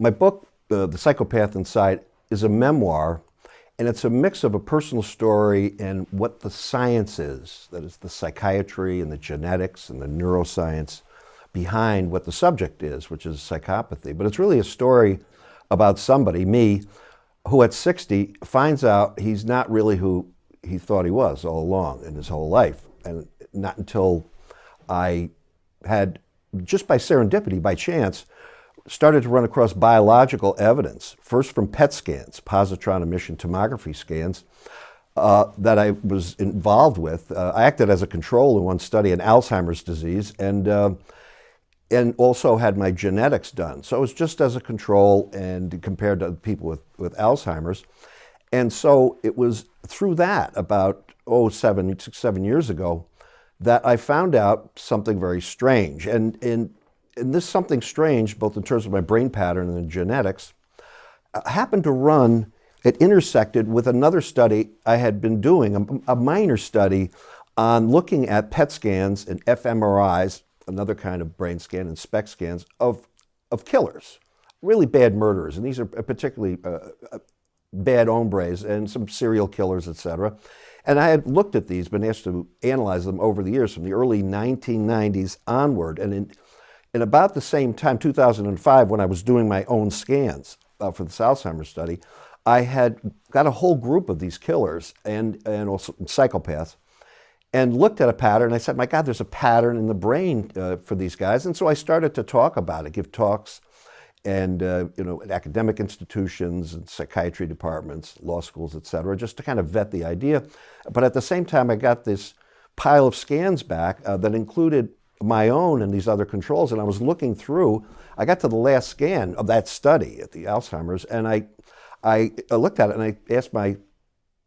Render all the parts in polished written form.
My book, The Psychopath Inside, is a memoir, and it's a mix of a personal story and what the science is, that is the psychiatry and the genetics and the neuroscience behind what the subject is, which is psychopathy. But it's really a story about somebody, me, who at 60 finds out he's not really who he thought he was all along in his whole life. And not until I had, just by serendipity, by chance, started to run across biological evidence, first from PET scans, positron emission tomography scans, that I was involved with. I acted as a control in one study in Alzheimer's disease, and also had my genetics done. So it was just as a control and compared to people with Alzheimer's. And so it was through that, about 7 years ago, that I found out something very strange. And this something strange, both in terms of my brain pattern and the genetics, happened to run, it intersected with another study I had been doing, a minor study on looking at PET scans and fMRIs, another kind of brain scan, and SPECT scans of killers, really bad murderers. And these are particularly bad hombres and some serial killers, etc. And I had looked at these, been asked to analyze them over the years from the early 1990s onward. And in about the same time, 2005, when I was doing my own scans for this Alzheimer's study, I had got a whole group of these killers and also psychopaths, and looked at a pattern. I said, my God, there's a pattern in the brain for these guys. And so I started to talk about it, give talks, and at academic institutions and psychiatry departments, law schools, et cetera, just to kind of vet the idea. But at the same time, I got this pile of scans back that included my own and these other controls, and I was looking through. I got to the last scan of that study at the Alzheimer's, and I looked at it and I asked my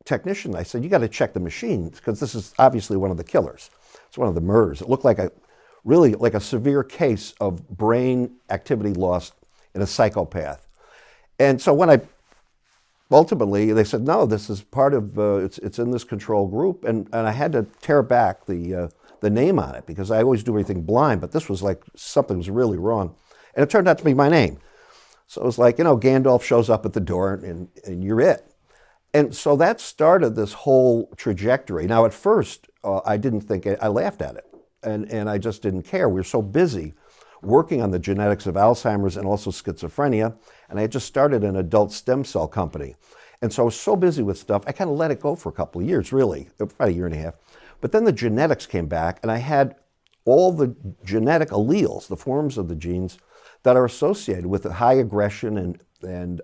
technician, I said, you got to check the machine, because this is obviously one of the killers. It's one of the murders. It looked like really like a severe case of brain activity loss in a psychopath. And so when ultimately they said, no, this is part of, it's in this control group, and I had to tear back the name on it, because I always do everything blind, but this was like something was really wrong. And it turned out to be my name. So it was like, Gandalf shows up at the door and you're it. And so that started this whole trajectory. Now, at first, I didn't think, I laughed at it, and I just didn't care. We were so busy working on the genetics of Alzheimer's and also schizophrenia, and I had just started an adult stem cell company. And so I was so busy with stuff, I kind of let it go for a couple of years, really, about a year and a half. But then the genetics came back, and I had all the genetic alleles, the forms of the genes that are associated with high aggression and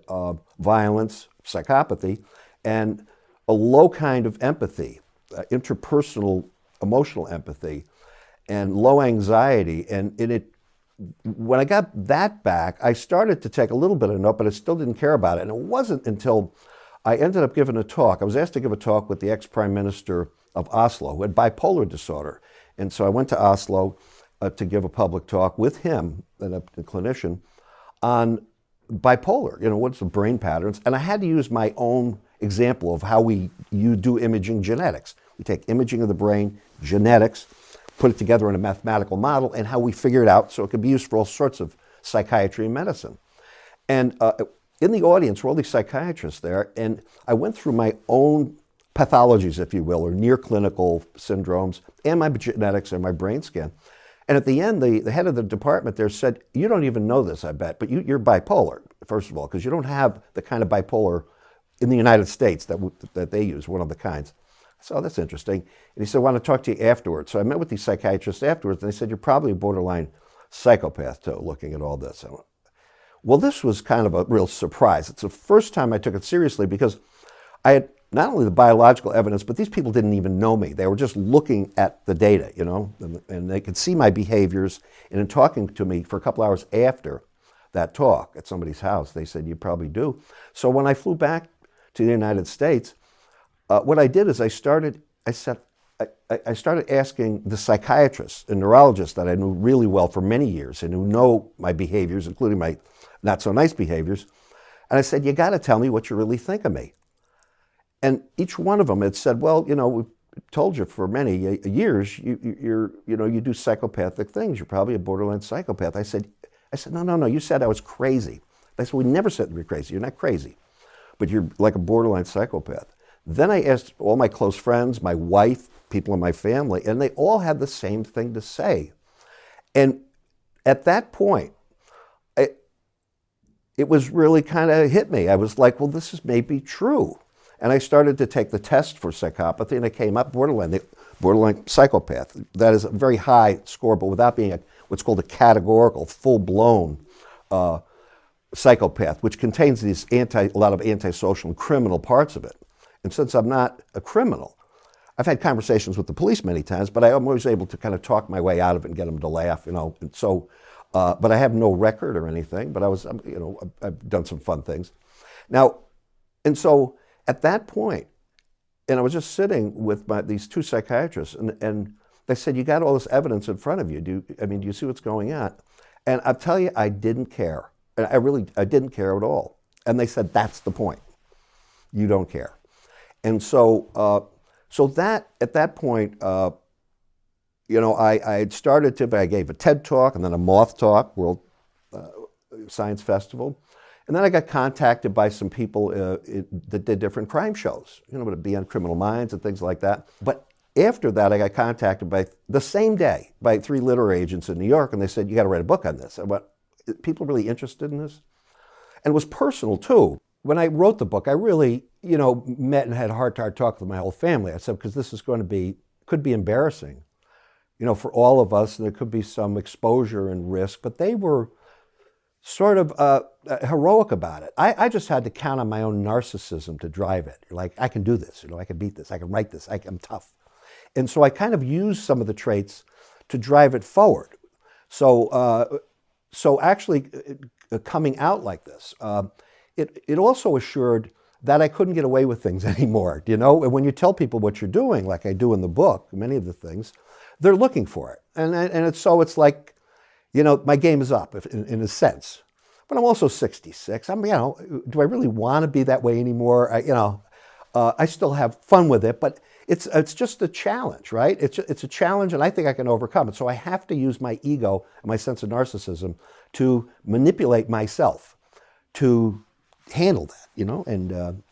violence, psychopathy, and a low kind of empathy, interpersonal emotional empathy, and low anxiety. And when I got that back, I started to take a little bit of note, but I still didn't care about it. And it wasn't until I ended up giving a talk. I was asked to give a talk with the ex-prime minister of Oslo, who had bipolar disorder. And so I went to Oslo to give a public talk with him, a clinician, on bipolar, what's the brain patterns. And I had to use my own example of how you do imaging genetics. We take imaging of the brain, genetics, put it together in a mathematical model, and how we figure it out so it can be used for all sorts of psychiatry and medicine. And in the audience were all these psychiatrists there, and I went through my own pathologies, if you will, or near clinical syndromes, and my genetics and my brain scan. And at the end, the head of the department there said, you don't even know this, I bet, but you're bipolar, first of all, because you don't have the kind of bipolar in the United States that they use, one of the kinds. So that's interesting. And he said, I want to talk to you afterwards. So I met with these psychiatrists afterwards, and they said, you're probably a borderline psychopath, too, looking at all this. I went, well, this was kind of a real surprise. It's the first time I took it seriously, because I had not only the biological evidence, but these people didn't even know me. They were just looking at the data, and they could see my behaviors. And in talking to me for a couple hours after that talk at somebody's house, they said, you probably do. So when I flew back to the United States, what I did is I started asking the psychiatrists and neurologists that I knew really well for many years and who know my behaviors, including my not so nice behaviors. And I said, you got to tell me what you really think of me. And each one of them had said, well, we've told you for many years, you do psychopathic things. You're probably a borderline psychopath. I said, no, you said I was crazy. They said, we never said you're crazy. You're not crazy, but you're like a borderline psychopath. Then I asked all my close friends, my wife, people in my family, and they all had the same thing to say. And at that point, it was really kind of hit me. I was like, well, this is maybe true. And I started to take the test for psychopathy, and I came up borderline psychopath. That is a very high score, but without being what's called a categorical, full-blown psychopath, which contains a lot of antisocial and criminal parts of it. And since I'm not a criminal, I've had conversations with the police many times, but I'm always able to kind of talk my way out of it and get them to laugh, you know. And so, but I have no record or anything. But I've done some fun things. Now, and so at that point, and I was just sitting with these two psychiatrists, and they said, "You got all this evidence in front of you. Do you see what's going on?" And I'll tell you, I didn't care. I didn't care at all. And they said, "That's the point. You don't care." And so, at that point, I had started I gave a TED Talk and then a Moth Talk, World Science Festival. And then I got contacted by some people that did different crime shows, to be on Criminal Minds and things like that. But after that, I got contacted the same day by 3 literary agents in New York, and they said, "You got to write a book on this." I went, "People really interested in this?" And it was personal, too. When I wrote the book, I really, met and had a heart-to-heart talk with my whole family. I said, because this is could be embarrassing, for all of us, and there could be some exposure and risk, but they were sort of heroic about it. I just had to count on my own narcissism to drive it. Like, I can do this, I can beat this, I can write this, I'm tough. And so I kind of used some of the traits to drive it forward. So actually coming out like this, it also assured that I couldn't get away with things anymore, And when you tell people what you're doing, like I do in the book, many of the things, they're looking for it. And it's like, my game is up in a sense. But I'm also 66. Do I really want to be that way anymore? I still have fun with it, but it's just a challenge, right? It's a challenge, and I think I can overcome it. So I have to use my ego and my sense of narcissism to manipulate myself to handle that,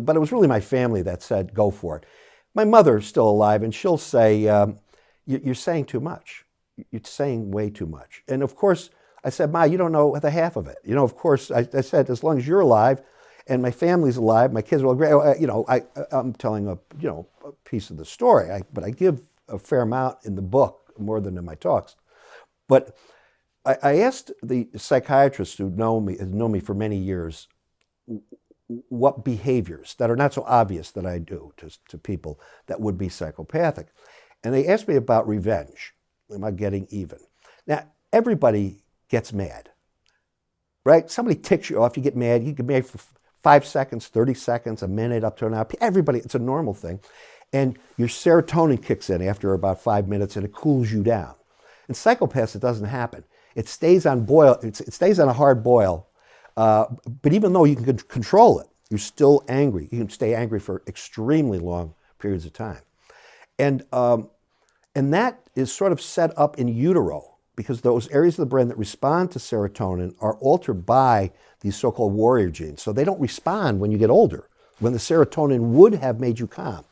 but it was really my family that said, "Go for it." My mother's still alive, and she'll say, "You're saying too much. You're saying way too much." And of course, I said, "Ma, you don't know the half of it." Of course, I said, as long as you're alive and my family's alive, my kids are all great. I'm telling a piece of the story, but I give a fair amount in the book, more than in my talks. But I asked the psychiatrists who know me for many years, what behaviors that are not so obvious that I do to people that would be psychopathic. And they asked me about revenge, about getting even. Now, everybody gets mad, right? Somebody ticks you off, you get mad. You get mad for 5 seconds, 30 seconds, a minute, up to an hour. Everybody, it's a normal thing. And your serotonin kicks in after about 5 minutes and it cools you down. In psychopaths, it doesn't happen. It stays on it stays on a hard boil. But even though you can control it, you're still angry. You can stay angry for extremely long periods of time. And that is sort of set up in utero, because those areas of the brain that respond to serotonin are altered by these so-called warrior genes. So they don't respond when you get older, when the serotonin would have made you calm.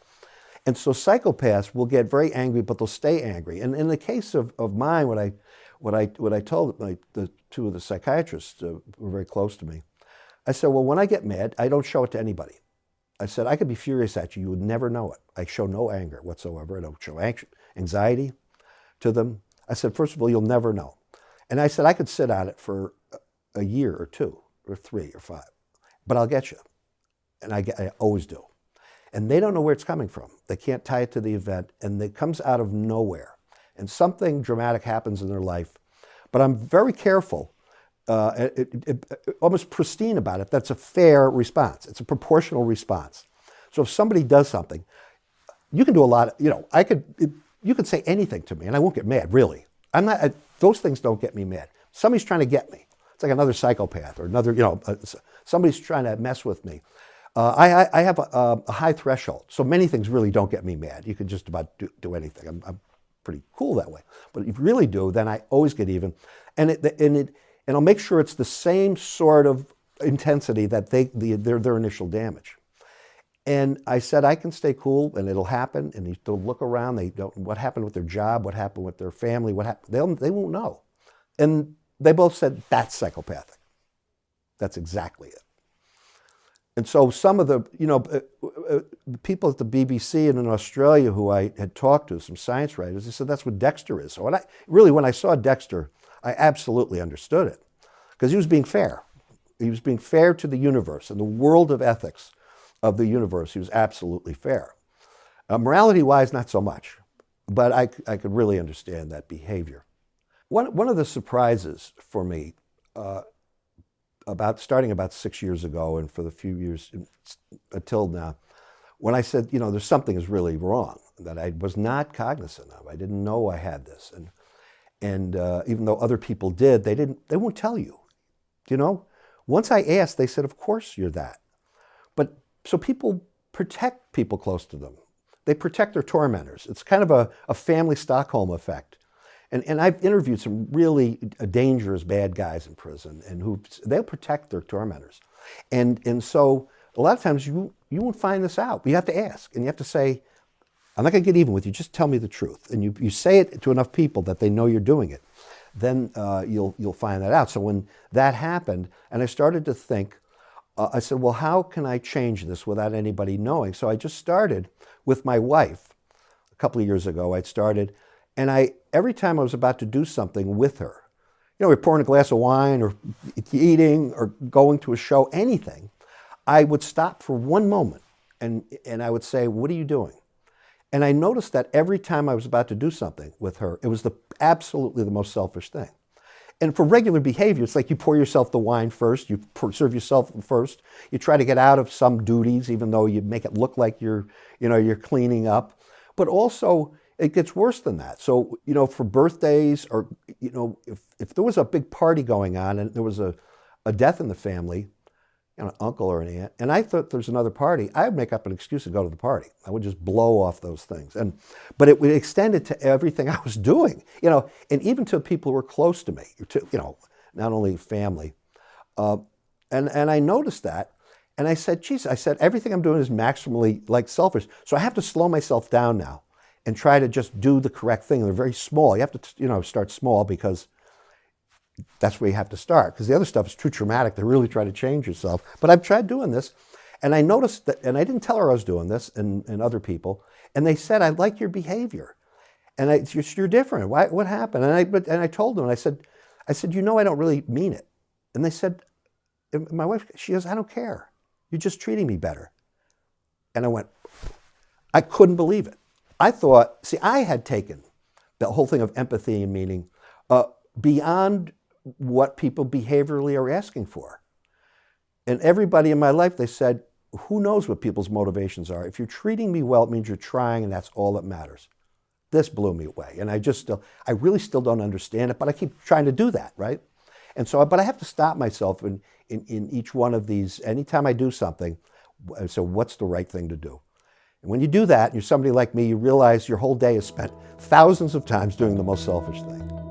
And so psychopaths will get very angry, but they'll stay angry. And in the case of mine, what I told the 2 of the psychiatrists who were very close to me, I said, well, when I get mad, I don't show it to anybody. I said, I could be furious at you. You would never know it. I show no anger whatsoever. I don't show anxiety to them. I said, first of all, you'll never know. And I said, I could sit on it for a year or 2 or 3 or 5, but I'll get you. And I always do. And they don't know where it's coming from. They can't tie it to the event, and it comes out of nowhere. And something dramatic happens in their life. But I'm very careful, almost pristine about it. That's a fair response. It's a proportional response. So if somebody does something, you can do a lot of, you could say anything to me and I won't get mad, really. Those things don't get me mad. Somebody's trying to get me. It's like another psychopath or another, somebody's trying to mess with me. I have a high threshold, so many things really don't get me mad. You can just about do anything. I'm pretty cool that way. But if you really do, then I always get even. And I'll make sure it's the same sort of intensity that their initial damage. And I said, I can stay cool and it'll happen. And they'll look around, what happened with their job, what happened with their family, they won't know. And they both said, that's psychopathic. That's exactly it. And so some of the, people at the BBC and in Australia who I had talked to, some science writers, they said that's what Dexter is. So when I saw Dexter, I absolutely understood it. Because he was being fair. He was being fair to the universe and the world of ethics of the universe. He was absolutely fair. Morality-wise, not so much. But I could really understand that behavior. One of the surprises for me, starting about 6 years ago and for the few years until now, when I said, there's something is really wrong that I was not cognizant of. I didn't know I had this. And even though other people did, they won't tell you. Once I asked, they said, of course you're that. So people protect people close to them. They protect their tormentors. It's kind of a family Stockholm effect. And I've interviewed some really dangerous bad guys in prison, and they'll protect their tormentors. And so a lot of times you won't find this out. You have to ask, and you have to say, I'm not going to get even with you, just tell me the truth. And you say it to enough people that they know you're doing it. Then you'll find that out. So when that happened, and I started to think, I said, well, how can I change this without anybody knowing? So I just started with my wife. A couple of years ago, I'd started, and every time I was about to do something with her, we're pouring a glass of wine or eating or going to a show, anything, I would stop for one moment and I would say, what are you doing? And I noticed that every time I was about to do something with her, it was absolutely the most selfish thing. And for regular behavior, it's like you pour yourself the wine first, you serve yourself first, you try to get out of some duties, even though you make it look like you're cleaning up. But also, it gets worse than that. So, for birthdays or, if there was a big party going on and there was a death in the family, an uncle or an aunt, and I thought there's another party, I would make up an excuse to go to the party. I would just blow off those things. But it would extend it to everything I was doing, and even to people who were close to me, not only family. And I noticed that, and I said, geez, everything I'm doing is maximally selfish. So I have to slow myself down now and try to just do the correct thing. They're very small. You have to, start small because that's where you have to start, because the other stuff is too traumatic to really try to change yourself. But I've tried doing this, and I noticed that, and I didn't tell her I was doing this, and other people, and they said, I like your behavior, and you're different. What happened? And I told them, and I said, I don't really mean it. And they said, my wife, she goes, I don't care. You're just treating me better. And I went, I couldn't believe it. I thought, I had taken the whole thing of empathy and meaning beyond what people behaviorally are asking for. And everybody in my life, they said, who knows what people's motivations are? If you're treating me well, it means you're trying, and that's all that matters. This blew me away. And I really still don't understand it, but I keep trying to do that, right? And so, but I have to stop myself in each one of these. Anytime I do something, so what's the right thing to do? And when you do that, and you're somebody like me, you realize your whole day is spent thousands of times doing the most selfish thing.